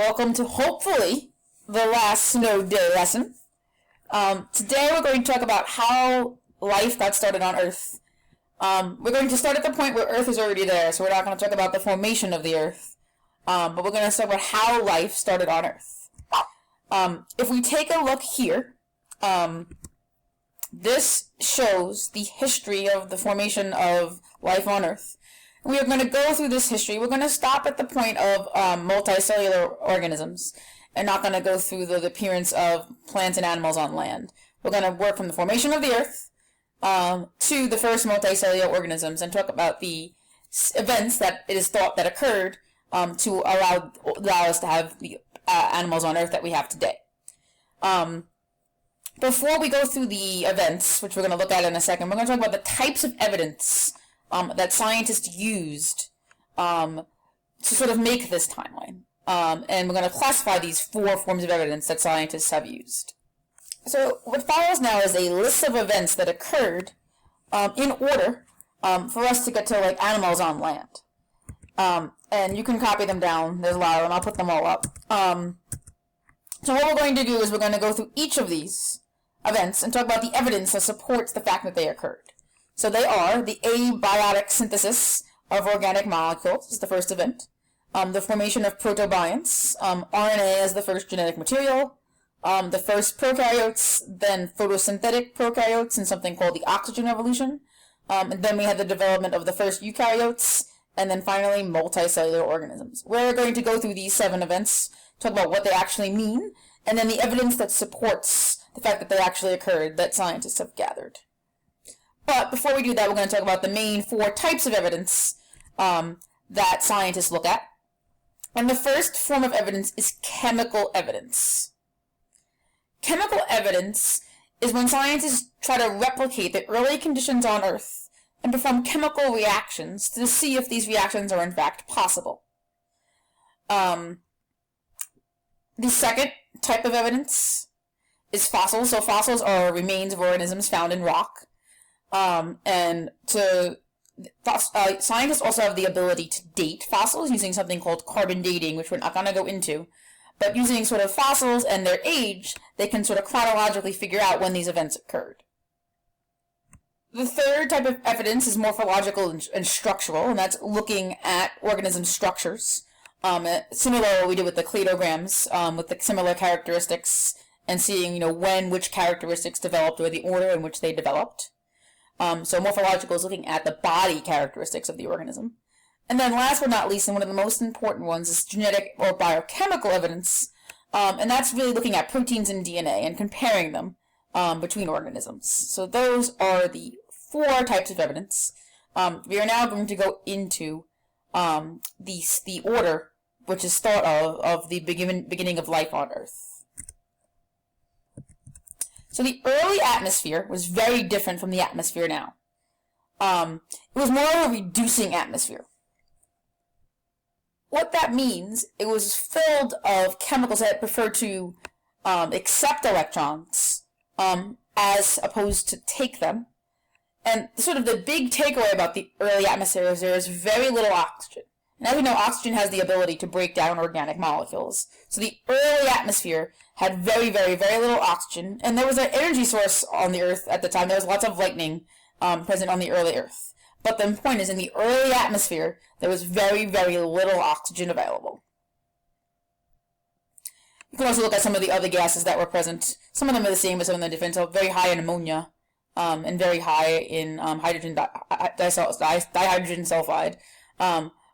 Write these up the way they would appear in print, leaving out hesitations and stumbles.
Welcome to hopefully the last snow day lesson. Today we're going to talk about how life got started on Earth. We're going to start at the point where Earth is already there, so we're not going to talk about the formation of the Earth, but we're going to talk about how life started on Earth. If we take a look here, this shows the history of the formation of life on Earth. We are going to go through this history. We're going to stop at the point of multicellular organisms and not going to go through the appearance of plants and animals on land. We're going to work from the formation of the Earth to the first multicellular organisms and talk about the events that it is thought that occurred to allow us to have the animals on Earth that we have today. Before we go through the events, which we're going to look at in a second, we're going to talk about the types of evidence that scientists used to sort of make this timeline. And we're going to classify these 4 forms of evidence that scientists have used. So what follows now is a list of events that occurred in order for us to get to like animals on land. And you can copy them down. There's a lot of them. I'll put them all up. So what we're going to do is we're going to go through each of these events and talk about the evidence that supports the fact that they occurred. So they are the abiotic synthesis of organic molecules is the first event, the formation of protobionts, RNA as the first genetic material, the first prokaryotes, then photosynthetic prokaryotes and something called the oxygen revolution, and then we had the development of the first eukaryotes, and then finally multicellular organisms. We're going to go through these 7 events, talk about what they actually mean, and then the evidence that supports the fact that they actually occurred that scientists have gathered. But before we do that, we're going to talk about the main 4 types of evidence that scientists look at. And the first form of evidence is chemical evidence. Chemical evidence is when scientists try to replicate the early conditions on Earth and perform chemical reactions to see if these reactions are in fact possible. The second type of evidence is fossils. So fossils are remains of organisms found in rock. Scientists also have the ability to date fossils using something called carbon dating, which we're not going to go into. But using sort of fossils and their age, they can sort of chronologically figure out when these events occurred. The third type of evidence is morphological and structural, and that's looking at organism structures. Similar to what we did with the cladograms, with the similar characteristics, and seeing, when which characteristics developed or the order in which they developed. So morphological is looking at the body characteristics of the organism. And then last but not least, and one of the most important ones, is genetic or biochemical evidence. And that's really looking at proteins and DNA and comparing them between organisms. So those are the 4 types of evidence. We are now going to go into the order which is thought of the beginning of life on Earth. So the early atmosphere was very different from the atmosphere now. It was more of a reducing atmosphere. What that means, it was filled of chemicals that prefer to accept electrons as opposed to take them. And sort of the big takeaway about the early atmosphere is there is very little oxygen. And as we know, oxygen has the ability to break down organic molecules. So the early atmosphere had very, very, very little oxygen, and there was an energy source on the Earth at the time. There was lots of lightning present on the early Earth. But the point is, in the early atmosphere, there was very, very little oxygen available. You can also look at some of the other gases that were present. Some of them are the same, but some of them are different. So very high in ammonia, and very high in hydrogen dihydrogen sulfide.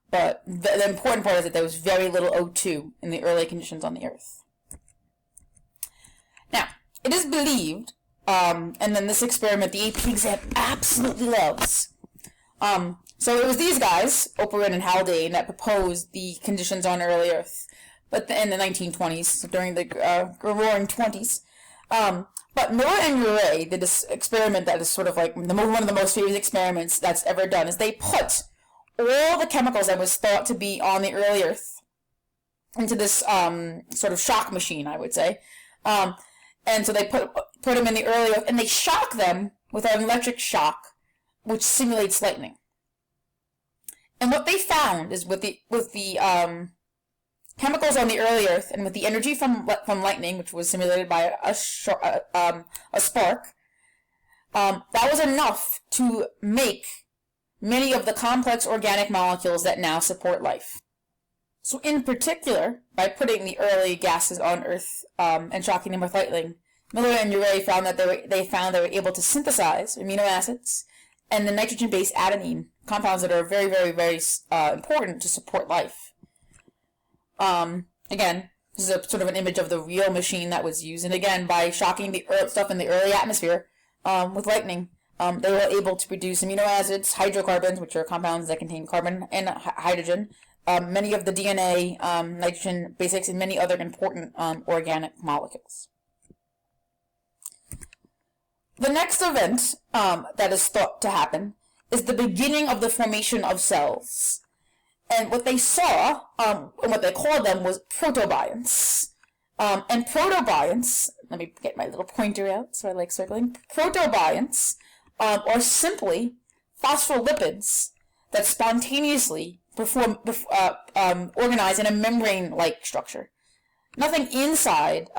But the important part is that there was very little O2 in the early conditions on the Earth. Now, it is believed, and then this experiment the AP exam absolutely loves. So it was these guys, Oparin and Haldane, that proposed the conditions on early Earth, but in the 1920s, so during the Roaring '20s. But Miller and Urey did this experiment that is sort of like one of the most famous experiments that's ever done, is they put all the chemicals that was thought to be on the early Earth into this sort of shock machine, I would say. And so they put them in the early Earth, and they shock them with an electric shock, which simulates lightning. And what they found is with the chemicals on the early Earth, and with the energy from lightning, which was simulated by a spark, that was enough to make many of the complex organic molecules that now support life. So in particular, by putting the early gases on Earth and shocking them with lightning, Miller and Urey found that they were able to synthesize amino acids and the nitrogen-based adenine, compounds that are very, very, very important to support life. Again, this is a sort of an image of the real machine that was used, and again, by shocking the stuff in the early atmosphere with lightning, they were able to produce amino acids, hydrocarbons, which are compounds that contain carbon and hydrogen, many of the DNA, nitrogen basics, and many other important organic molecules. The next event that is thought to happen is the beginning of the formation of cells. And what they saw, and what they called them, was protobionts. And protobionts, let me get my little pointer out, so I like circling. Protobionts are simply phospholipids that spontaneously organize in a membrane-like structure. Nothing inside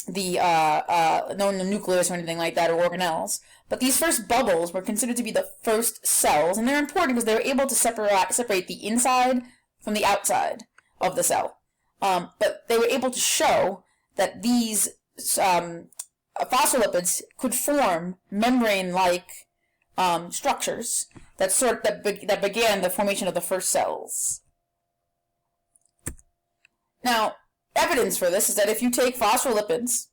no nucleus or anything like that, or organelles. But these first bubbles were considered to be the first cells, and they're important because they were able to separate the inside from the outside of the cell. But they were able to show that these phospholipids could form membrane-like structures that began the formation of the first cells. Now, evidence for this is that if you take phospholipids,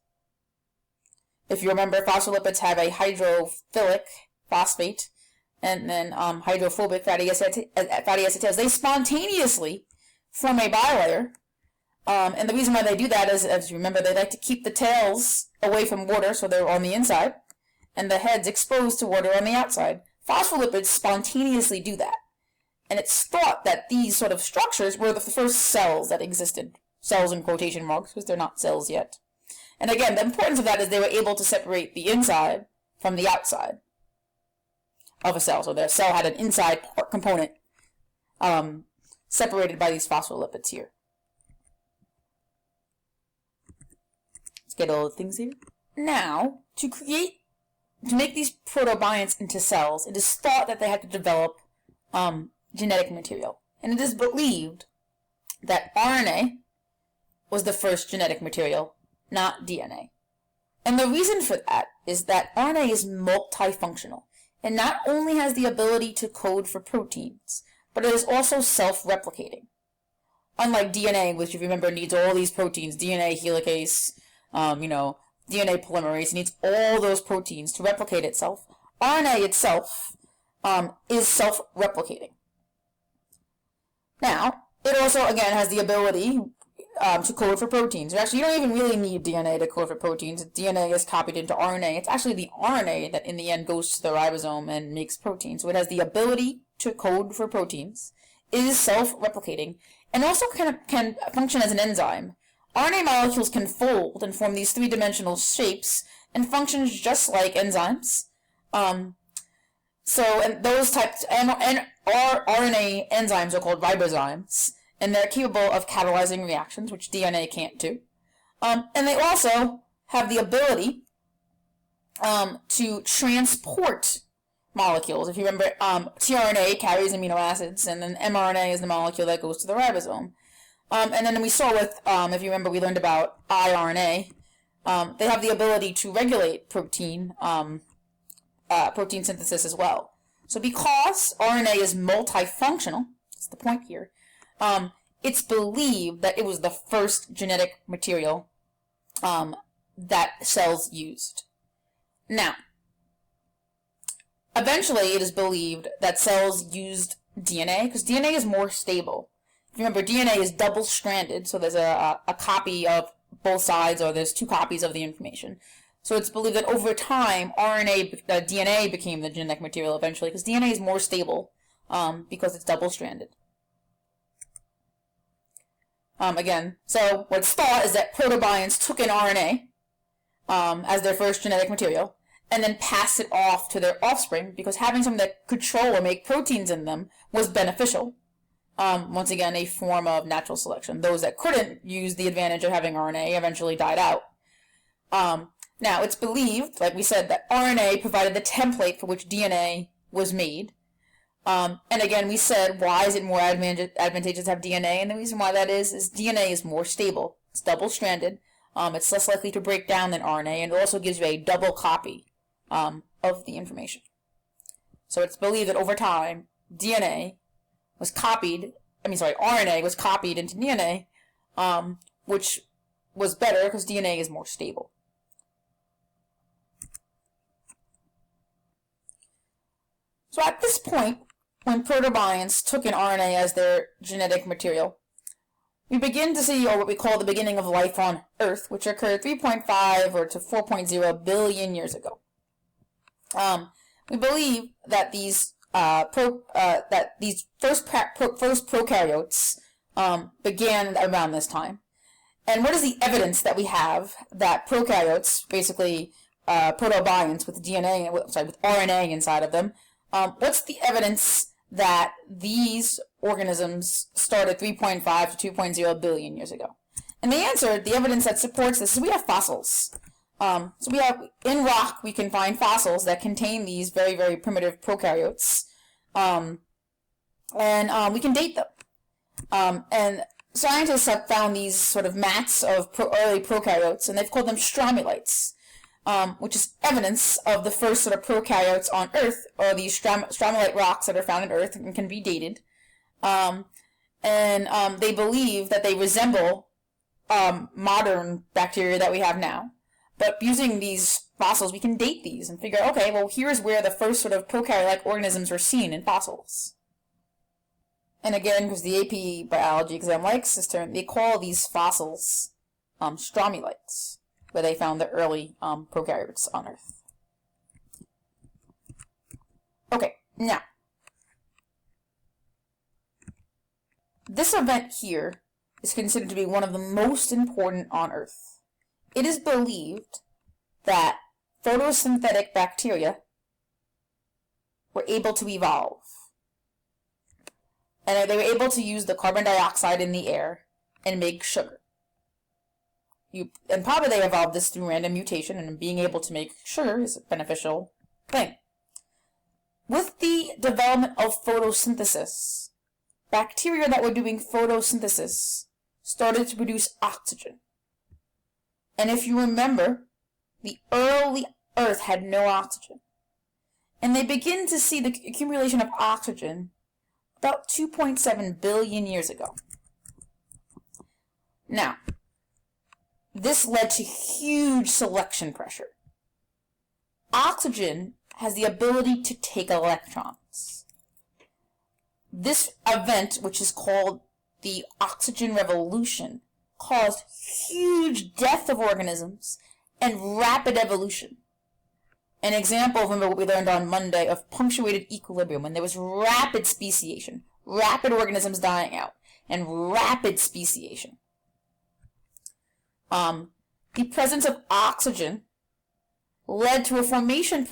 if you remember, phospholipids have a hydrophilic phosphate and then hydrophobic fatty acids, they spontaneously form a bilayer. And the reason why they do that is, as you remember, they like to keep the tails away from water, so they're on the inside, and the heads exposed to water on the outside. Phospholipids spontaneously do that. And it's thought that these sort of structures were the first cells that existed. Cells in quotation marks, because they're not cells yet. And again, the importance of that is they were able to separate the inside from the outside of a cell. So their cell had an inside component separated by these phospholipids here. Let's get all the things here. Now, to make these protobionts into cells, it is thought that they had to develop genetic material. And it is believed that RNA was the first genetic material, not DNA. And the reason for that is that RNA is multifunctional. It not only has the ability to code for proteins, but it is also self-replicating. Unlike DNA, which if you remember needs all these proteins, DNA helicase, DNA polymerase, needs all those proteins to replicate itself. RNA itself is self-replicating. Now, it also, again, has the ability to code for proteins. Actually, you don't even really need DNA to code for proteins. DNA is copied into RNA. It's actually the RNA that in the end goes to the ribosome and makes proteins. So it has the ability to code for proteins, is self-replicating, and also can function as an enzyme. RNA molecules can fold and form these three-dimensional shapes and functions just like enzymes. And those types, RNA enzymes are called ribozymes, and they're capable of catalyzing reactions, which DNA can't do. And they also have the ability to transport molecules. If you remember, tRNA carries amino acids, and then mRNA is the molecule that goes to the ribosome. And then we saw with, if you remember, we learned about iRNA. They have the ability to regulate protein synthesis as well. So because RNA is multifunctional, that's the point here, it's believed that it was the first genetic material that cells used. Now, eventually it is believed that cells used DNA, because DNA is more stable. If you remember, DNA is double-stranded, so there's a copy of both sides, or there's two copies of the information. So it's believed that over time, DNA became the genetic material eventually, because DNA is more stable because it's double-stranded. Again, so what's thought is that protobionts took in RNA as their first genetic material, and then passed it off to their offspring, because having something that control or make proteins in them was beneficial. once again, a form of natural selection. Those that couldn't use the advantage of having RNA eventually died out. Now, it's believed, like we said, that RNA provided the template for which DNA was made. And again, we said, why is it more advantageous to have DNA? And the reason why that is DNA is more stable. It's double-stranded. It's less likely to break down than RNA, and it also gives you a double copy of the information. So it's believed that over time, RNA was copied into DNA, which was better because DNA is more stable. So at this point, when protobionts took in RNA as their genetic material, we begin to see what we call the beginning of life on Earth, which occurred 3.5 or to 4.0 billion years ago. We believe that these first prokaryotes began around this time. And what is the evidence that we have that prokaryotes, basically protobionts with with RNA inside of them, what's the evidence that these organisms started 3.5 to 2.0 billion years ago? And the evidence that supports this is we have fossils. So we have, in rock, we can find fossils that contain these very, very primitive prokaryotes. And we can date them. And scientists have found these sort of mats of early prokaryotes, and they've called them stromulites, which is evidence of the first sort of prokaryotes on Earth, or these stromulite rocks that are found on Earth and can be dated. They believe that they resemble modern bacteria that we have now. But using these fossils, we can date these and figure, okay, well, here's where the first sort of prokaryote-like organisms were seen in fossils. And again, because the AP biology exam likes this term, they call these fossils stromulites, where they found the early prokaryotes on Earth. Okay, now, this event here is considered to be one of the most important on Earth. It is believed that photosynthetic bacteria were able to evolve. And they were able to use the carbon dioxide in the air and make sugar. And probably they evolved this through random mutation, and being able to make sugar is a beneficial thing. With the development of photosynthesis, bacteria that were doing photosynthesis started to produce oxygen. And if you remember, the early Earth had no oxygen. And they begin to see the accumulation of oxygen about 2.7 billion years ago. Now, this led to huge selection pressure. Oxygen has the ability to take electrons. This event, which is called the oxygen revolution, caused huge death of organisms and rapid evolution. An example, remember what we learned on Monday, of punctuated equilibrium, when there was rapid speciation, rapid organisms dying out, and rapid speciation. The presence of oxygen led to a selection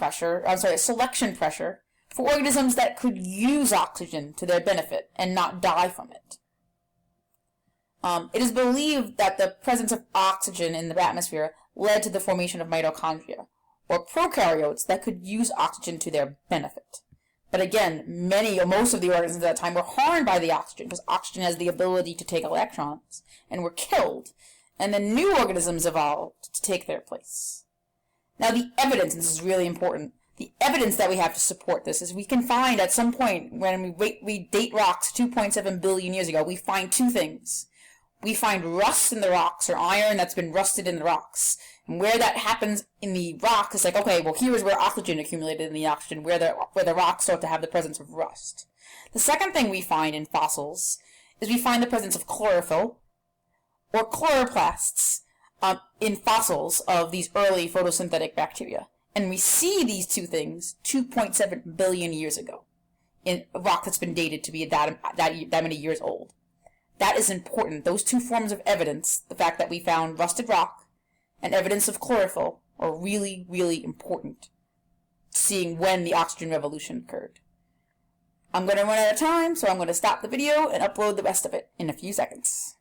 pressure for organisms that could use oxygen to their benefit and not die from it. It is believed that the presence of oxygen in the atmosphere led to the formation of mitochondria, or prokaryotes that could use oxygen to their benefit. But again, most of the organisms at that time were harmed by the oxygen, because oxygen has the ability to take electrons, and were killed, and then new organisms evolved to take their place. Now the evidence, and this is really important, the evidence that we have to support this is we can find at some point, when we date rocks 2.7 billion years ago, we find two things. We find rust in the rocks, or iron that's been rusted in the rocks. And where that happens in the rock is like, okay, well, here is where oxygen accumulated in the oxygen, where the rocks start to have the presence of rust. The second thing we find in fossils is we find the presence of chlorophyll, or chloroplasts, in fossils of these early photosynthetic bacteria. And we see these two things 2.7 billion years ago in a rock that's been dated to be that many years old. That is important. Those two forms of evidence, the fact that we found rusted rock and evidence of chlorophyll, are really, really important, seeing when the oxygen revolution occurred. I'm going to run out of time, so I'm going to stop the video and upload the rest of it in a few seconds.